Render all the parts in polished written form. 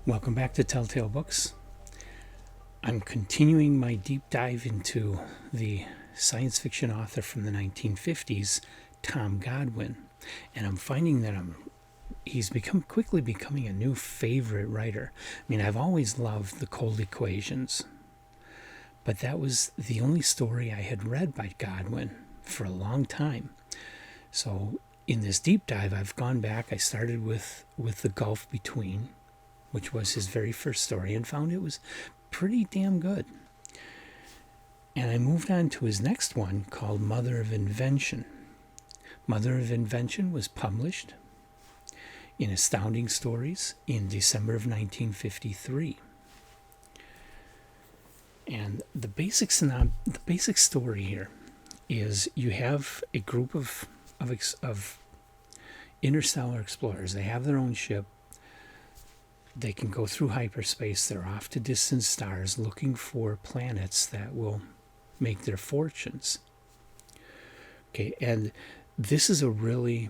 Welcome back to Telltale Books. I'm continuing my deep dive into the science fiction author from the 1950s, Tom Godwin, and I'm finding that he's quickly becoming a new favorite writer. I mean, I've always loved the Cold Equations, but that was the only story I had read by Godwin for a long time. So in this deep dive, I've gone back. I started with The Gulf Between, which was his very first story, and found it was pretty damn good. And I moved on to his next one called Mother of Invention. Mother of Invention was published in Astounding Stories in December of 1953. And the basic story here is you have a group of interstellar explorers. They have their own ship. They can go through hyperspace. They're off to distant stars looking for planets that will make their fortunes. Okay, and this is a really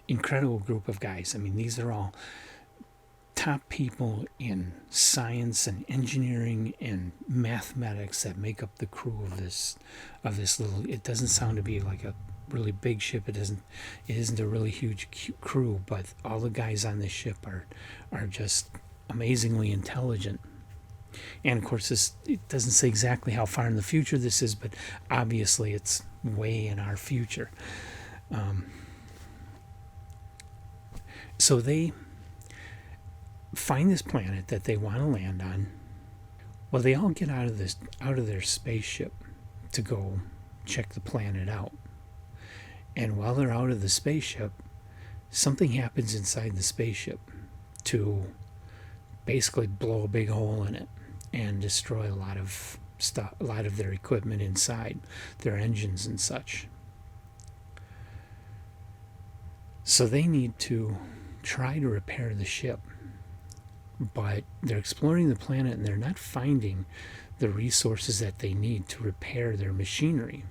incredible group of guys. I mean, these are all top people in science and engineering and mathematics that make up the crew of this little. It doesn't sound to be like a really big ship. It isn't a really huge crew, but all the guys on this ship are just amazingly intelligent. And of course, it doesn't say exactly how far in the future this is, but obviously it's way in our future. So they find this planet that they want to land on. Well, they all get out of their spaceship to go check the planet out. And while they're out of the spaceship, something happens inside the spaceship to basically blow a big hole in it and destroy a lot of stuff, a lot of their equipment inside, their engines and such. So they need to try to repair the ship. But they're exploring the planet and they're not finding the resources that they need to repair their machinery.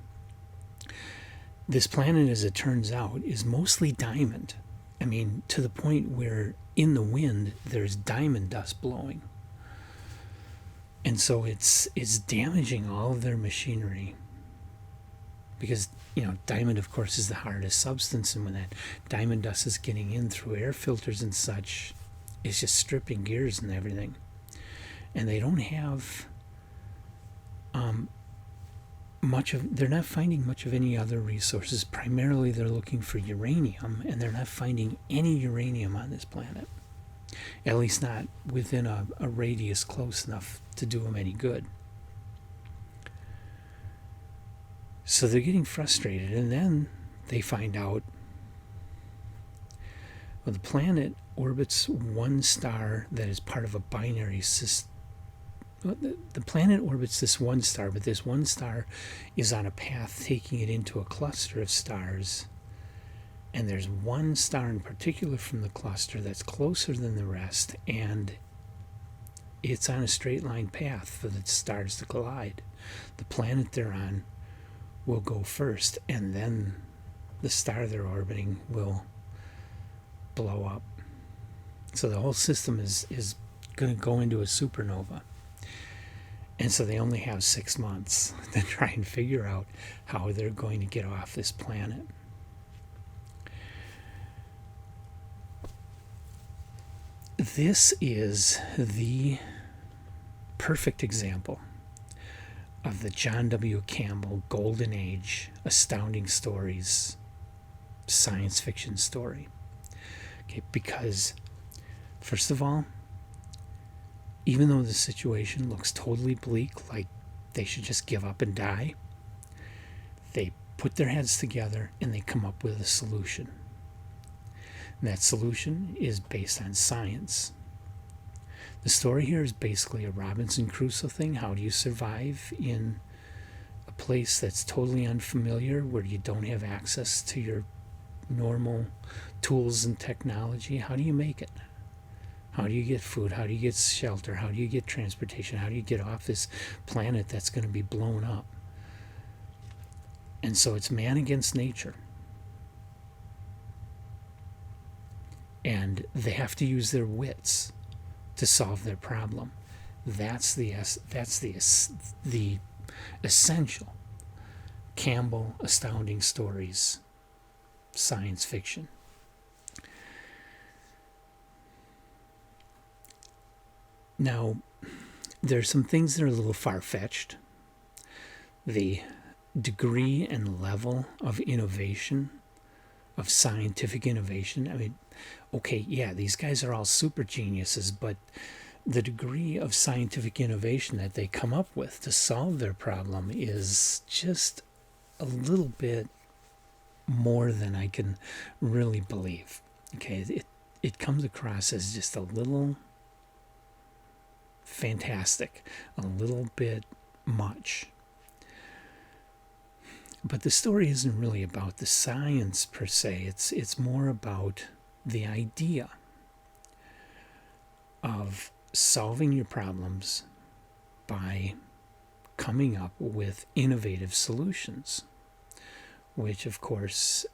This planet, as it turns out, is mostly diamond. I mean, to the point where in the wind there's diamond dust blowing. And so it's damaging all of their machinery. Because, diamond, of course, is the hardest substance. And when that diamond dust is getting in through air filters and such, it's just stripping gears and everything. And they don't have they're not finding much of any other resources. Primarily they're looking for uranium, and they're not finding any uranium on this planet. At least not within a radius close enough to do them any good. So they're getting frustrated, and then they find out, well, the planet orbits one star that is part of a binary system. The planet orbits this one star, but this one star is on a path taking it into a cluster of stars. And there's one star in particular from the cluster that's closer than the rest, and it's on a straight line path for the stars to collide. The planet they're on will go first, and then the star they're orbiting will blow up. So the whole system is going to go into a supernova. And so they only have 6 months to try and figure out how they're going to get off this planet. This is the perfect example of the John W. Campbell Golden Age Astounding Stories science fiction story. Okay, because first of all, even though the situation looks totally bleak, like they should just give up and die, they put their heads together and they come up with a solution. And that solution is based on science. The story here is basically a Robinson Crusoe thing. How do you survive in a place that's totally unfamiliar, where you don't have access to your normal tools and technology? How do you make it? How do you get food? How do you get shelter? How do you get transportation? How do you get off this planet that's going to be blown up? And so it's man against nature. and they have to use their wits to solve their problem. That's the essential Campbell Astounding Stories science fiction. Now, there's some things that are a little far-fetched. The degree and level of innovation, of scientific innovation. I mean, okay, yeah, these guys are all super geniuses, but the degree of scientific innovation that they come up with to solve their problem is just a little bit more than I can really believe. Okay, it comes across as just a little fantastic, a little bit much. But the story isn't really about the science per se. It's more about the idea of solving your problems by coming up with innovative solutions, which of course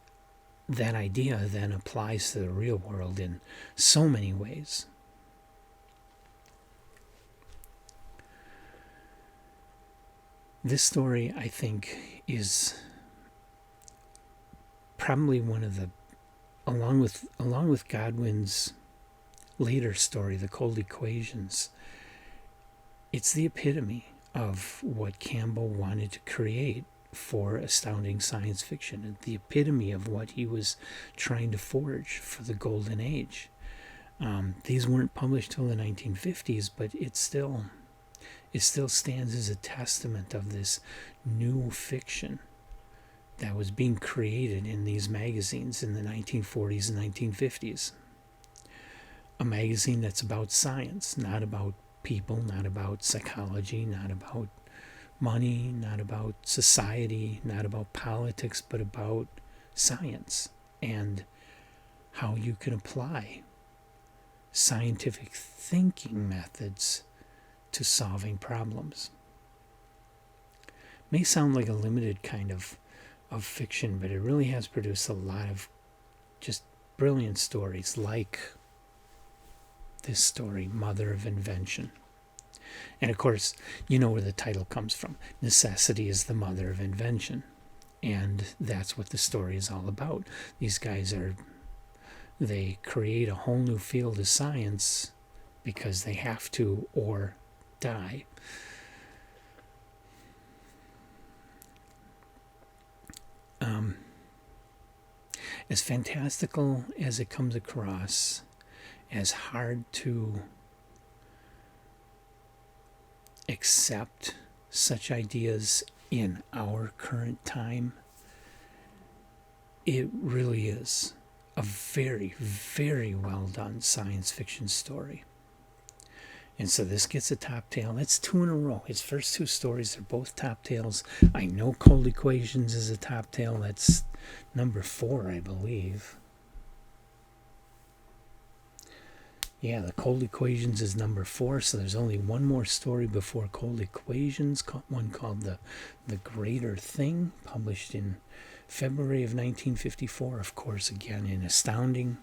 that idea then applies to the real world in so many ways. This story, I think, is probably one of the, along with Godwin's later story, The Cold Equations, it's the epitome of what Campbell wanted to create for astounding science fiction, the epitome of what he was trying to forge for the Golden Age. These weren't published till the 1950s, but it still stands as a testament of this new fiction that was being created in these magazines in the 1940s and 1950s. A magazine that's about science, not about people, not about psychology, not about money, not about society, not about politics, but about science and how you can apply scientific thinking methods to solving problems. May sound like a limited kind of fiction, but it really has produced a lot of just brilliant stories like this story, Mother of Invention. And of course, you know where the title comes from. Necessity is the mother of invention. And that's what the story is all about. These guys they create a whole new field of science because they have to or die. As fantastical as it comes across, as hard to accept such ideas in our current time, it really is a very, very well done science fiction story. And so this gets a top tail. That's 2 in a row. His first 2 stories are both top tails. I know Cold Equations is a top tail. That's number 4, I believe. Yeah, the Cold Equations is number 4, so there's only one more story before Cold Equations, one called The Greater Thing, published in February of 1954, of course, again in Astounding.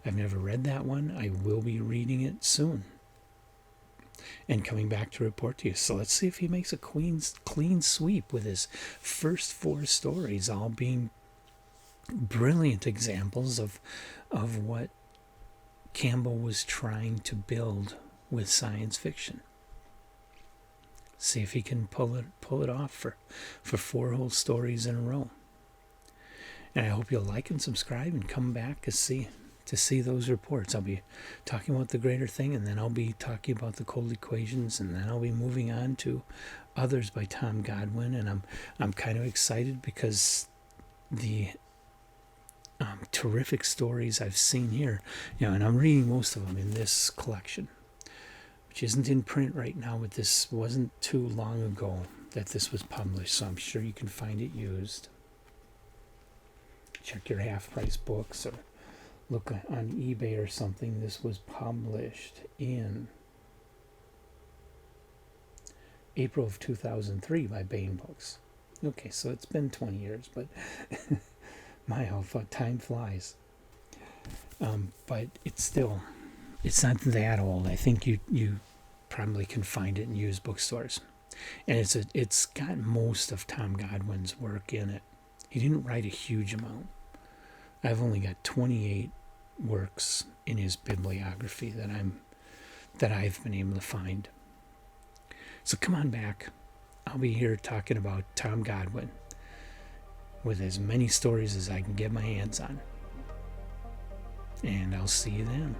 I've never read that one. I will be reading it soon and coming back to report to you. So let's see if he makes a clean sweep with his first 4 stories, all being brilliant examples of what Campbell was trying to build with science fiction. See if he can pull it off for 4 whole stories in a row. And I hope you'll like and subscribe and come back to see those reports. I'll be talking about The Greater Thing, and then I'll be talking about The Cold Equations, and then I'll be moving on to Others by Tom Godwin. And I'm kind of excited because the terrific stories I've seen here, and I'm reading most of them in this collection, which isn't in print right now, but this wasn't too long ago that this was published, so I'm sure you can find it used. Check your half-price books or look on eBay or something. This was published in April of 2003 by Baen Books. Okay, so it's been 20 years, but my, how time flies. But it's not that old. I think you probably can find it in used bookstores, and it's got most of Tom Godwin's work in it. He didn't write a huge amount. I've only got 28 works in his bibliography that I've been able to find. So come on back. I'll be here talking about Tom Godwin with as many stories as I can get my hands on. And I'll see you then.